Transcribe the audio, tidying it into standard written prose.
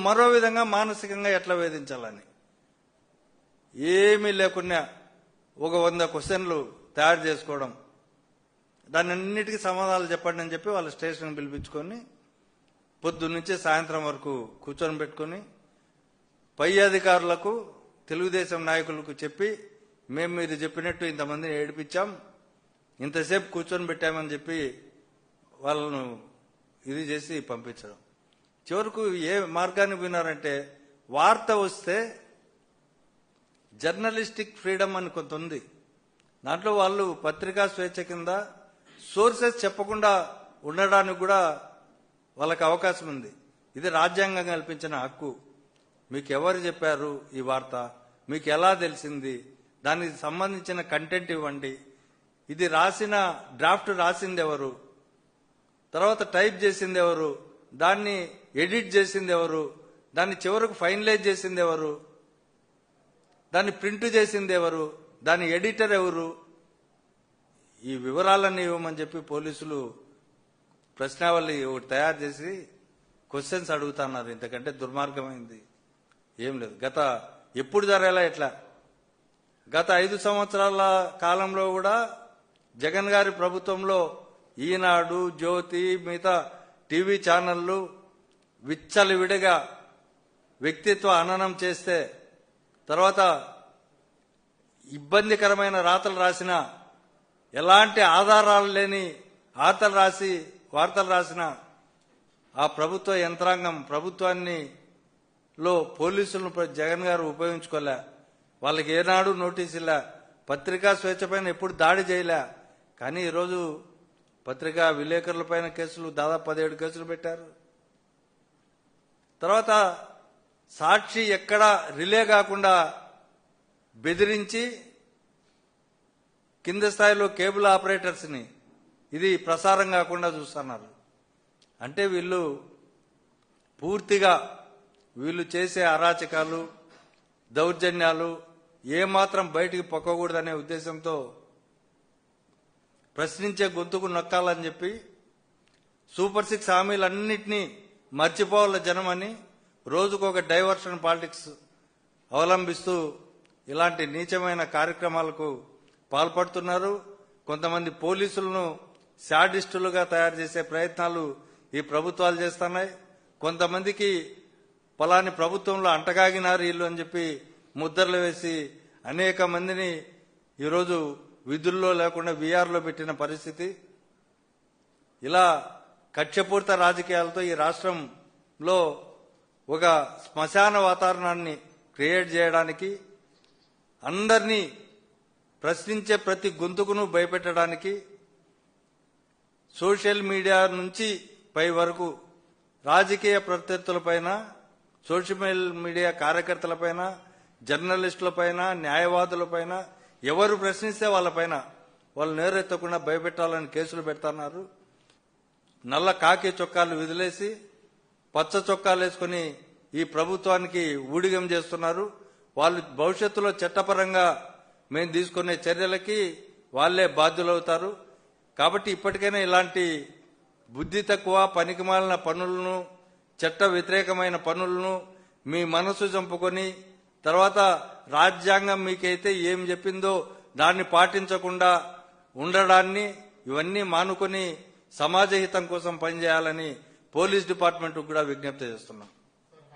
మరో విధంగా మానసికంగా ఎట్లా వేధించాలని ఏమీ లేకుండా ఒక 100 క్వశ్చన్లు తయారు చేసుకోవడం, దాని అన్నిటికీ సమాధానాలు చెప్పండి అని చెప్పి వాళ్ళ స్టేషన్ పిలిపించుకొని పొద్దున్నుంచి సాయంత్రం వరకు కూర్చొని పెట్టుకొని పై అధికారులకు తెలుగుదేశం నాయకులకు చెప్పి మేము మీరు చెప్పినట్టు ఇంతమందిని ఏడిపించాం, ఇంతసేపు కూర్చొని పెట్టామని చెప్పి వాళ్ళను ఇది చేసి పంపించడం. చివరకు ఏ మార్గాన్ని పోయినారంటే వార్త వస్తే జర్నలిస్టిక్ ఫ్రీడమ్ అని కొంత ఉంది, దాంట్లో వాళ్ళు పత్రికా స్వేచ్ఛ కింద సోర్సెస్ చెప్పకుండా ఉండడానికి కూడా వాళ్ళకి అవకాశం ఉంది. ఇది రాజ్యాంగం కల్పించిన హక్కు. మీకు ఎవరు చెప్పారు ఈ వార్త, మీకు ఎలా తెలిసింది, దానికి సంబంధించిన కంటెంట్ ఇవ్వండి, ఇది రాసిన డ్రాఫ్ట్ రాసింది ఎవరు, తర్వాత టైప్ చేసింది ఎవరు, దాన్ని ఎడిట్ చేసింది ఎవరు, దాన్ని చివరకు ఫైనలైజ్ చేసింది ఎవరు, దాన్ని ప్రింట్ చేసింది ఎవరు, దాని ఎడిటర్ ఎవరు, ఈ వివరాలన్నీ ఇవ్వమని చెప్పి పోలీసులు ప్రశ్నావళి ఒకటి తయారు చేసి క్వశ్చన్స్ అడుగుతున్నారు. ఇంతకంటే దుర్మార్గమైంది ఏం లేదు. ఎప్పుడు జరగాల ఎట్లా గత 5 సంవత్సరాల కాలంలో కూడా జగన్ గారి ప్రభుత్వంలో ఈనాడు, జ్యోతి, మిగతా టీవీ ఛానళ్లు విచ్చలవిడిగా వ్యక్తిత్వ హననం చేస్తే, తర్వాత ఇబ్బందికరమైన రాతలు రాసిన, ఎలాంటి ఆధారాలు లేని వార్తలు రాసిన ఆ ప్రభుత్వ యంత్రాంగం ప్రభుత్వాన్ని పోలీసులను జగన్ గారు ఉపయోగించుకోలే, వాళ్ళకి ఏనాడు నోటీసు ఇలా, పత్రికా స్వేచ్ఛ పైన ఎప్పుడు దాడి చేయలే. కానీ ఈరోజు పత్రికా విలేకరుల పైన కేసులు దాదాపు 17 కేసులు పెట్టారు. తర్వాత సాక్షి ఎక్కడా రిలే కాకుండా బెదిరించి కింద స్థాయిలో కేబుల్ ఆపరేటర్స్ని ఇది ప్రసారం కాకుండా చూస్తున్నారు. అంటే వీళ్ళు పూర్తిగా వీళ్ళు చేసే అరాచకాలు, దౌర్జన్యాలు ఏమాత్రం బయటికి పొక్కకూడదనే ఉద్దేశంతో ప్రశ్నించే గొంతుకు నొక్కాలని చెప్పి సూపర్ 6 హామీలన్నింటినీ మర్చిపోవాల జనమని రోజుకొక డైవర్షన్ పాలిటిక్స్ అవలంబిస్తూ ఇలాంటి నీచమైన కార్యక్రమాలకు పాల్పడుతున్నారు. కొంతమంది పోలీసులను శాడిస్టులుగా తయారు చేసే ప్రయత్నాలు ఈ ప్రభుత్వాలు చేస్తున్నాయి. కొంతమందికి పలాని ప్రభుత్వంలో అంటగాగినారు వీళ్ళు అని చెప్పి ముద్రలు వేసి అనేక మందిని ఈరోజు విధుల్లో లేకుండా వీఆర్లో పెట్టిన పరిస్థితి. ఇలా కక్షపూరిత రాజకీయాలతో ఈ రాష్ట్రంలో ఒక శ్మశాన వాతావరణాన్ని క్రియేట్ చేయడానికి, అందరినీ ప్రశ్నించే ప్రతి గొంతుకును భయపెట్టడానికి సోషల్ మీడియా నుంచి పై వరకు రాజకీయ ప్రత్యర్థులపైన, సోషల్ మీడియా కార్యకర్తలపైన, జర్నలిస్టులపైన, న్యాయవాదులపైన ఎవరు ప్రశ్నిస్తే వాళ్ళపైన వాళ్ళు నేరెత్తకుండా భయపెట్టాలని కేసులు పెడుతున్నారు. నల్ల కాకి చొక్కాలు విదిలేసి పచ్చ చొక్కాలు వేసుకుని ఈ ప్రభుత్వానికి ఊడిగం చేస్తున్నారు. వాళ్ళు భవిష్యత్తులో చట్టపరంగా మేము తీసుకునే చర్యలకి వాళ్లే బాధ్యులవుతారు. కాబట్టి ఇప్పటికైనా ఇలాంటి బుద్ధి తక్కువ, పనికిమాలిన పనులను, చట్ట వ్యతిరేకమైన పనులను మీ మనసు చంపుకొని, తర్వాత రాజ్యాంగం మీకైతే ఏం చెప్పిందో దాన్ని పాటించకుండా ఉండడాన్ని ఇవన్నీ మానుకొని సమాజ హితం కోసం పనిచేయాలని పోలీస్ డిపార్ట్మెంట్కు కూడా విజ్ఞప్తి చేస్తున్నాం.